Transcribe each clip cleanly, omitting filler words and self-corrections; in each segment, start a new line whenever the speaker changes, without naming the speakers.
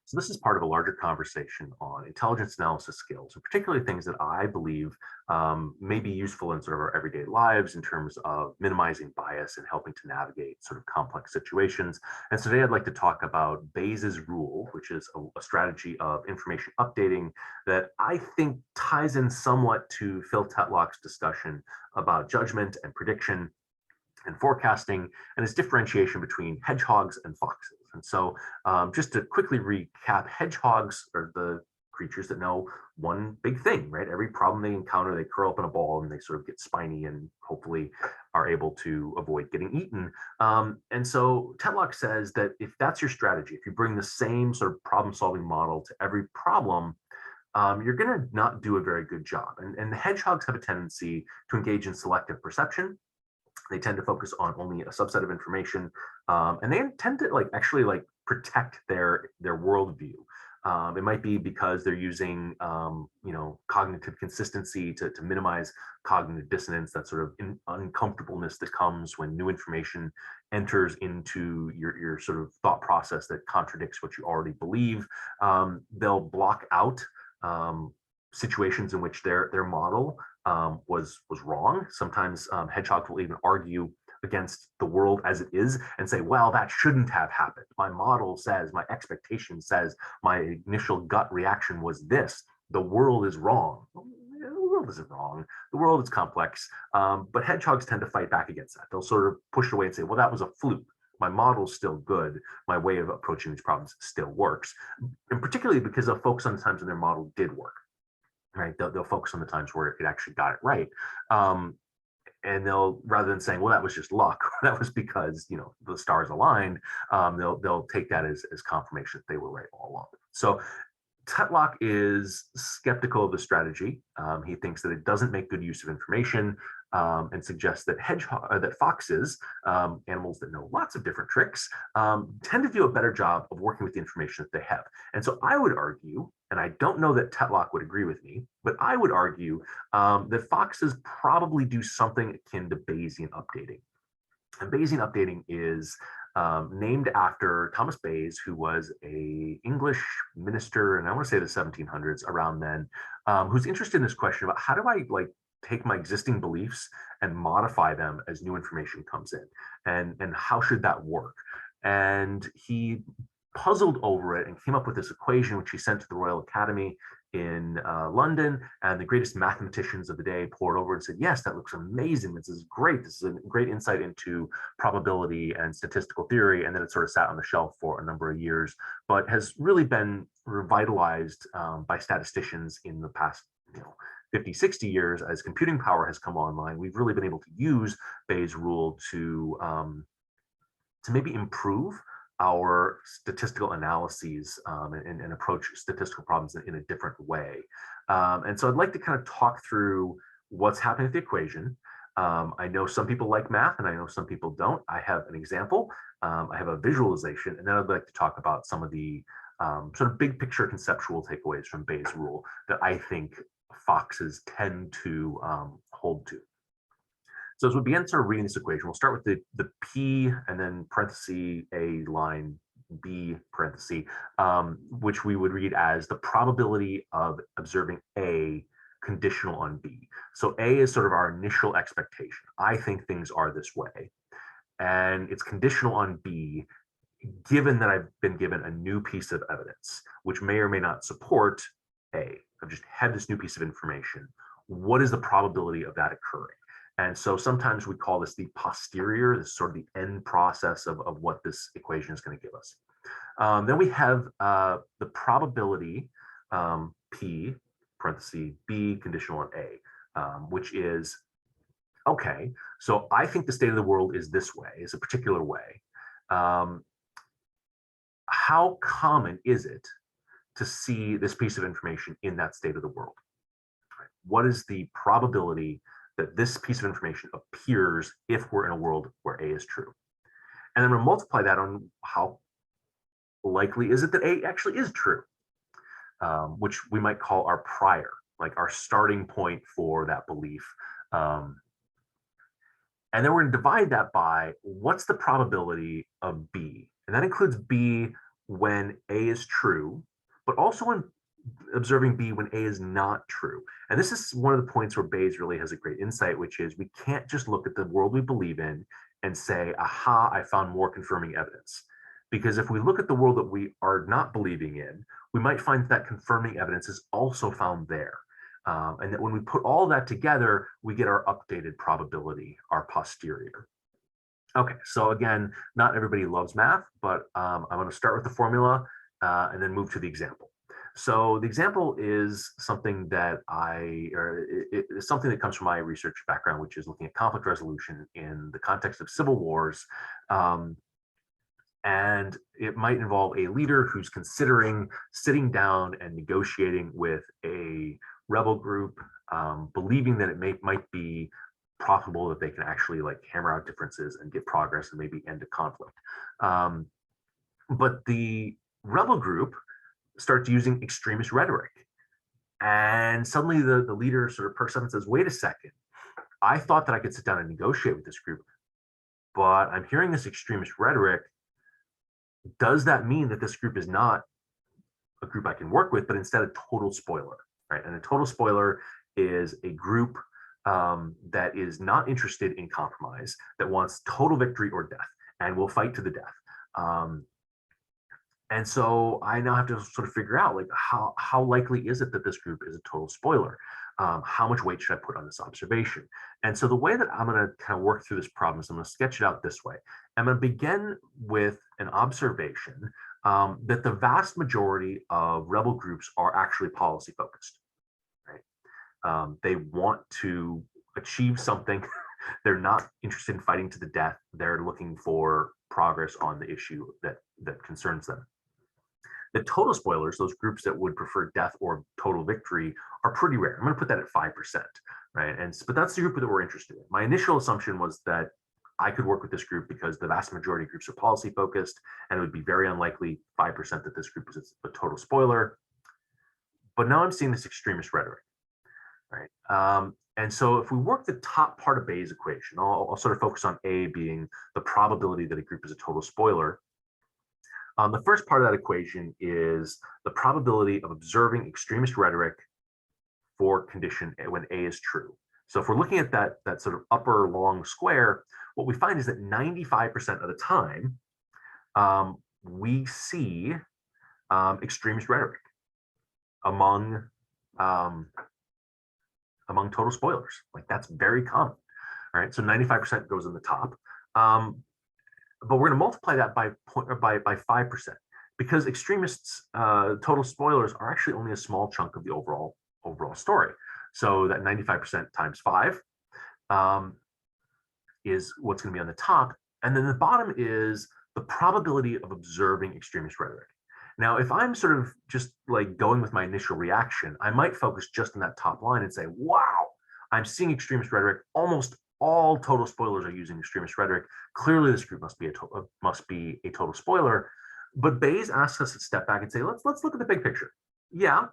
So this is part of a larger conversation on intelligence analysis skills, and particularly things that I believe may be useful in sort of our everyday lives in terms of minimizing bias and helping to navigate sort of complex situations. And so today I'd like to talk about Bayes' rule, which is a strategy of information updating that I think ties in somewhat to Phil Tetlock's discussion about judgment and prediction and forecasting, and its differentiation between hedgehogs and foxes. And so, just to quickly recap, hedgehogs are the creatures that know one big thing, right? Every problem they encounter, they curl up in a ball and they sort of get spiny and hopefully are able to avoid getting eaten. And so Tetlock says that if that's your strategy, if you bring the same sort of problem solving model to every problem, you're going to not do a very good job. And the hedgehogs have a tendency to engage in selective perception. They tend to focus on only a subset of information, and they tend to actually protect their worldview. It might be because they're using cognitive consistency to minimize cognitive dissonance, that sort of uncomfortableness that comes when new information enters into your sort of thought process that contradicts what you already believe. They'll block out situations in which their model was wrong. Sometimes hedgehogs will even argue against the world as it is and say, well, that shouldn't have happened. My model says, my expectation says, my initial gut reaction was this. The world is wrong. The world isn't wrong. The world is complex. But hedgehogs tend to fight back against that. They'll sort of push away and say, well, that was a fluke. My model's still good. My way of approaching these problems still works. And particularly because they'll focus on the times when their model did work. Right, they'll focus on the times where it actually got it right, and they'll, rather than saying, "Well, that was just luck," that was because the stars aligned. They'll take that as confirmation that they were right all along. So Tetlock is skeptical of the strategy. He thinks that it doesn't make good use of information, and suggests that that foxes, animals that know lots of different tricks, tend to do a better job of working with the information that they have. And so I would argue, and I don't know that Tetlock would agree with me, but I would argue that foxes probably do something akin to Bayesian updating. And Bayesian updating is named after Thomas Bayes, who was a English minister, and I want to say the 1700s, around then, who's interested in this question about how do I take my existing beliefs and modify them as new information comes in, and how should that work? And he puzzled over it and came up with this equation, which he sent to the Royal Academy in London, and the greatest mathematicians of the day poured over and said, yes, that looks amazing. This is great. This is a great insight into probability and statistical theory. And then it sort of sat on the shelf for a number of years, but has really been revitalized by statisticians in the past 50, 60 years. As computing power has come online, we've really been able to use Bayes' rule to maybe improve our statistical analyses and approach statistical problems in a different way. And so I'd like to kind of talk through what's happening with the equation. I know some people like math and I know some people don't. I have an example, I have a visualization, and then I'd like to talk about some of the sort of big picture conceptual takeaways from Bayes' rule that I think foxes tend to hold to. So as we begin sort of reading this equation, we'll start with the P and then parenthesis A line B parenthesis, which we would read as the probability of observing A conditional on B. So A is sort of our initial expectation. I think things are this way. And it's conditional on B, given that I've been given a new piece of evidence, which may or may not support A. I've just had this new piece of information. What is the probability of that occurring? And so sometimes we call this the posterior, this is sort of the end process of what this equation is going to give us. Then we have the probability P, parenthesis, B conditional on A, which is, okay, so I think the state of the world is this way, is a particular way. How common is it to see this piece of information in that state of the world? What is the probability that this piece of information appears if we're in a world where A is true? And then we'll multiply that on how likely is it that A actually is true, which we might call our prior, like our starting point for that belief. And then we're going to divide that by what's the probability of B. And that includes B when A is true, but also when observing B when A is not true. And this is one of the points where Bayes really has a great insight, which is we can't just look at the world we believe in and say, aha, I found more confirming evidence. Because if we look at the world that we are not believing in, we might find that confirming evidence is also found there. And that when we put all that together, we get our updated probability, our posterior. Okay, so again, not everybody loves math, but I'm going to start with the formula and then move to the example. So the example is something that it's something that comes from my research background, which is looking at conflict resolution in the context of civil wars. And it might involve a leader who's considering sitting down and negotiating with a rebel group, believing that it might be profitable that they can actually like hammer out differences and get progress and maybe end a conflict. But the rebel group starts using extremist rhetoric. And suddenly the leader sort of perks up and says, wait a second, I thought that I could sit down and negotiate with this group, but I'm hearing this extremist rhetoric. Does that mean that this group is not a group I can work with, but instead a total spoiler, right? And a total spoiler is a group that is not interested in compromise, that wants total victory or death, and will fight to the death. And so I now have to sort of figure out like how likely is it that this group is a total spoiler? How much weight should I put on this observation? And so the way that I'm going to kind of work through this problem is I'm going to sketch it out this way. I'm going to begin with an observation that the vast majority of rebel groups are actually policy focused, right? They want to achieve something. They're not interested in fighting to the death. They're looking for progress on the issue that concerns them. The total spoilers, those groups that would prefer death or total victory, are pretty rare. I'm going to put that at 5%, right? But that's the group that we're interested in. My initial assumption was that I could work with this group because the vast majority of groups are policy focused, and it would be very unlikely 5% that this group is a total spoiler. But now I'm seeing this extremist rhetoric, right? And so if we work the top part of Bayes' equation, I'll sort of focus on A being the probability that a group is a total spoiler. The first part of that equation is the probability of observing extremist rhetoric for condition when A is true. So if we're looking at that sort of upper long square, what we find is that 95% of the time, we see extremist rhetoric among total spoilers. Like that's very common. All right, so 95% goes in the top. But we're going to multiply that by 5%, because extremists, total spoilers, are actually only a small chunk of the overall story. So that 95% times 5 is what's going to be on the top, and then the bottom is the probability of observing extremist rhetoric. Now, if I'm sort of just like going with my initial reaction, I might focus just on that top line and say, wow, I'm seeing extremist rhetoric. Almost all total spoilers are using extremist rhetoric. Clearly, this group must be a total spoiler. But Bayes asks us to step back and say, let's look at the big picture. Yeah,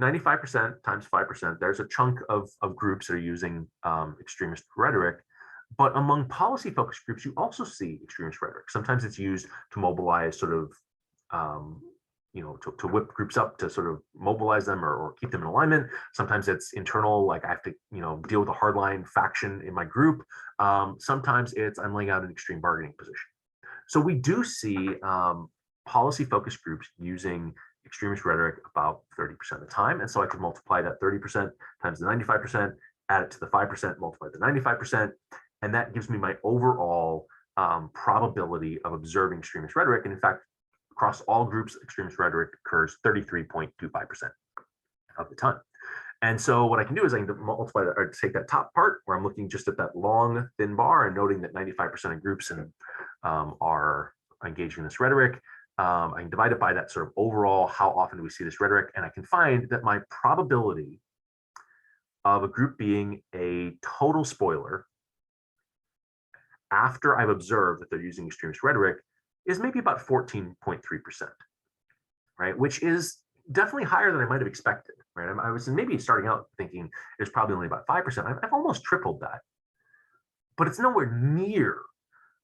95% times 5%, there's a chunk of groups that are using extremist rhetoric. But among policy-focused groups, you also see extremist rhetoric. Sometimes it's used to mobilize sort of to whip groups up, to sort of mobilize them or keep them in alignment. Sometimes it's internal, like I have to, deal with a hardline faction in my group. Sometimes it's I'm laying out an extreme bargaining position. So we do see policy-focused groups using extremist rhetoric about 30% of the time. And so I could multiply that 30% times the 95%, add it to the 5%, multiply the 95%, and that gives me my overall probability of observing extremist rhetoric. And in fact, across all groups, extremist rhetoric occurs 33.25% of the time. And so what I can do is I can multiply that, or take that top part where I'm looking just at that long, thin bar and noting that 95% of groups are engaging in this rhetoric. I can divide it by that sort of overall, how often do we see this rhetoric? And I can find that my probability of a group being a total spoiler after I've observed that they're using extremist rhetoric is maybe about 14.3%, right? Which is definitely higher than I might have expected, right? I was maybe starting out thinking it's probably only about 5%. I've almost tripled that, but it's nowhere near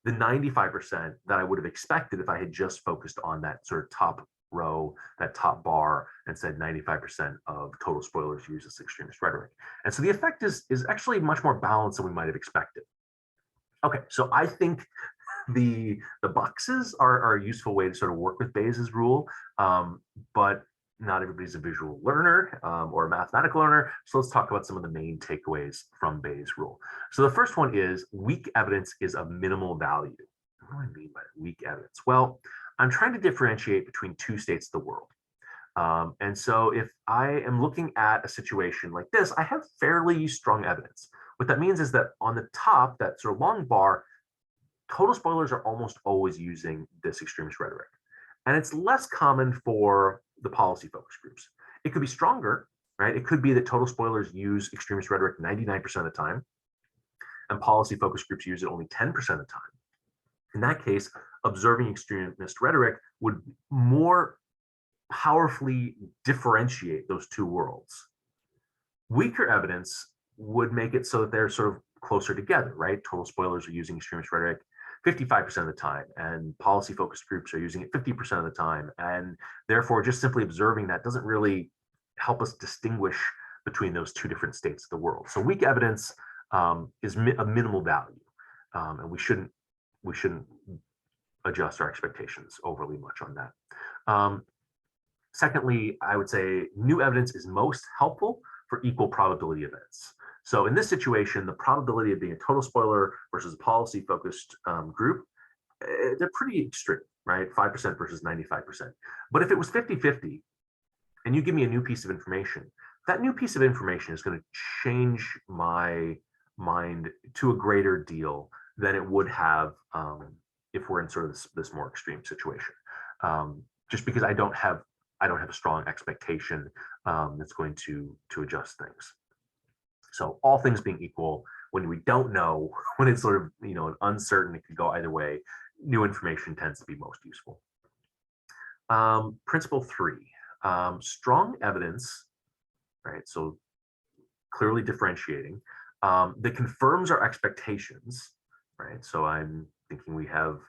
the 95% that I would have expected if I had just focused on that sort of top row, that top bar, and said 95% of total spoilers use this extremist rhetoric. And so the effect is actually much more balanced than we might have expected. Okay, so I think the boxes are a useful way to sort of work with Bayes' rule, but not everybody's a visual learner or a mathematical learner. So let's talk about some of the main takeaways from Bayes' rule. So the first one is weak evidence is of minimal value. What do I mean by weak evidence? Well, I'm trying to differentiate between two states of the world. And so if I am looking at a situation like this, I have fairly strong evidence. What that means is that on the top, that sort of long bar, total spoilers are almost always using this extremist rhetoric. And it's less common for the policy focus groups. It could be stronger, right? It could be that total spoilers use extremist rhetoric 99% of the time, and policy focus groups use it only 10% of the time. In that case, observing extremist rhetoric would more powerfully differentiate those two worlds. Weaker evidence would make it so that they're sort of closer together, right? Total spoilers are using extremist rhetoric 55% of the time, and policy focused groups are using it 50% of the time. And therefore, just simply observing that doesn't really help us distinguish between those two different states of the world. So weak evidence is a minimal value, and we shouldn't adjust our expectations overly much on that. Secondly, I would say new evidence is most helpful for equal probability events. So in this situation, the probability of being a total spoiler versus a policy-focused group, they're pretty extreme, right? 5% versus 95%. But if it was 50-50, and you give me a new piece of information, that new piece of information is going to change my mind to a greater deal than it would have if we're in sort of this more extreme situation. Just because I don't have a strong expectation that's going to adjust things. So all things being equal, when we don't know, when it's sort of uncertain, it could go either way, new information tends to be most useful. Principle 3, strong evidence, right? So clearly differentiating, that confirms our expectations, right? So I'm thinking we have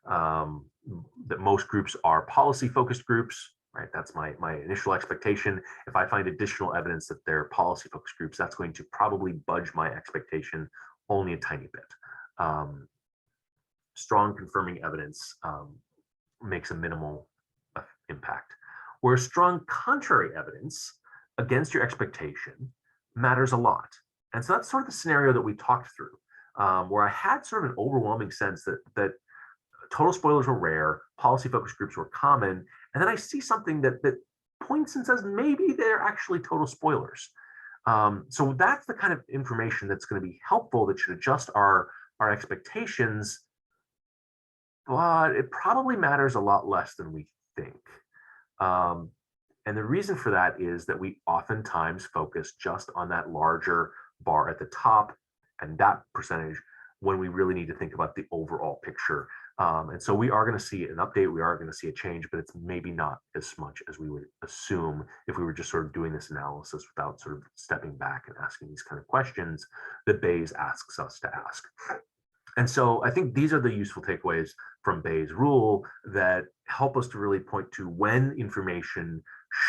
that most groups are policy-focused groups, right? That's my initial expectation. If I find additional evidence that they're policy focused groups, that's going to probably budge my expectation only a tiny bit. Strong confirming evidence makes a minimal impact, whereas strong contrary evidence against your expectation matters a lot. And so that's sort of the scenario that we talked through, where I had sort of an overwhelming sense that total spoilers were rare, policy focused groups were common, and then I see something that points and says maybe they're actually total spoilers. So that's the kind of information that's going to be helpful, that should adjust our expectations, but it probably matters a lot less than we think. And the reason for that is that we oftentimes focus just on that larger bar at the top and that percentage when we really need to think about the overall picture. And so we are going to see an update, we are going to see a change, but it's maybe not as much as we would assume if we were just sort of doing this analysis without sort of stepping back and asking these kind of questions that Bayes asks us to ask. And so I think these are the useful takeaways from Bayes' rule that help us to really point to when information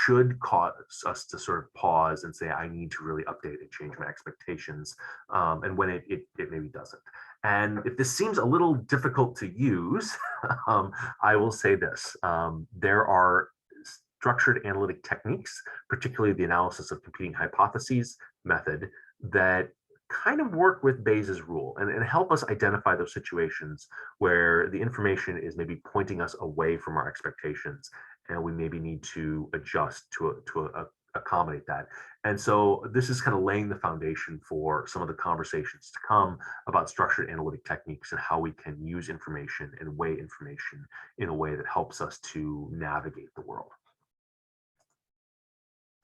should cause us to sort of pause and say, I need to really update and change my expectations, and when it maybe doesn't. And if this seems a little difficult to use, I will say this. There are structured analytic techniques, particularly the analysis of competing hypotheses method, that kind of work with Bayes' rule and help us identify those situations where the information is maybe pointing us away from our expectations, and we maybe need to adjust to accommodate that. And so this is kind of laying the foundation for some of the conversations to come about structured analytic techniques and how we can use information and weigh information in a way that helps us to navigate the world.